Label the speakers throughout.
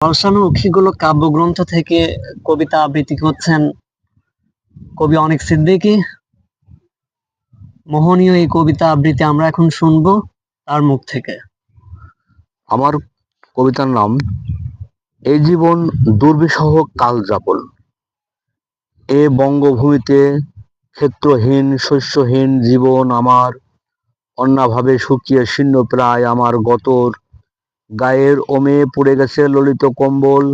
Speaker 1: বর্ষানুখীগুলো কাব্যগ্রন্থ থেকে কবিতা আবৃত্তি করছেন কবি অনেক সিদ্দিকী। মোহনীয় এই কবিতা আবৃত্তি আমরা এখন শুনবো তার মুখ থেকে।
Speaker 2: আমার কবিতার নাম এই জীবন দুর্বিষহ কালযাপন। এ বঙ্গভূমিতে ক্ষেত্রহীন শস্যহীন জীবন আমার, অন্নাভাবে শুকিয়ে শীর্ণ প্রায় আমার গতর। গায়ের ওমে পুড়ে গেছে ললিত কম্বল,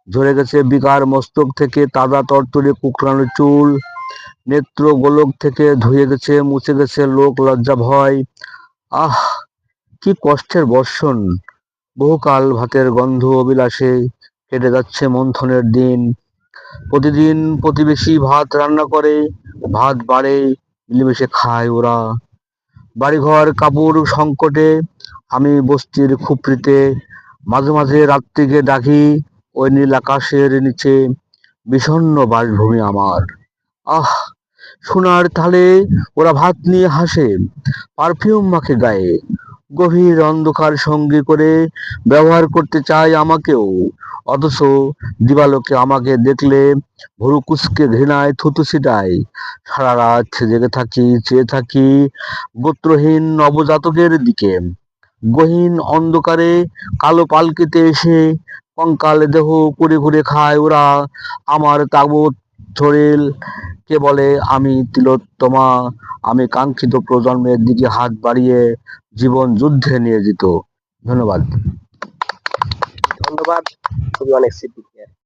Speaker 2: ঝরে গেছে বিকার মস্তক থেকে তাজা তরতরে কুকড়ানো চুল, নেত্র গোলক থেকে ধুয়ে গেছে মুছে গেছে লোক লজ্জা ভয়। আহ, কি কষ্টের বর্ষণ! বহুকাল ভাতের গন্ধ অবিলাসে কেটে যাচ্ছে মন্থনের দিন। প্রতিদিন প্রতিবেশী ভাত রান্না করে, ভাত বাড়ে, মিলেমিশে খায় ওরা। বাড়িঘর কাপড় সংকটে আমি বস্তির খুপড়িতে মাঝে মাঝে রাত্রিকে ডাকি, ওই নীল আকাশের নিচে বিষণ্ণ বাসভূমি আমার। আহ, সোনার থালে ওরা ভাত নিয়ে হাসে, পারফিউম মাখে গায়ে, গভীর অন্ধকার সঙ্গী করে ব্যবহার করতে চায় আমাকেও। অথচ দিবালোকে আমাকে দেখলে ভুরু কুঁচকে ঘৃণায় থুতু ছিটায়। সারা রাত জেগে থাকি, চেয়ে থাকি গোত্রহীন নবজাতকের দিকে। গহীন অন্ধকারে কালো পালকিতে এসে কঙ্কাল দেহ কুড়ে কুড়ে খায় ওরা আমার তাবৎ শরীর। কে বলে আমি তিলোত্তমা, আমি কাঙ্ক্ষিত প্রজন্মের দিকে হাত বাড়িয়ে জীবন যুদ্ধে নিয়োজিত। ধন্যবাদ।
Speaker 3: ধন্যবাদ কবি অনেক সিদ্দিকীকে।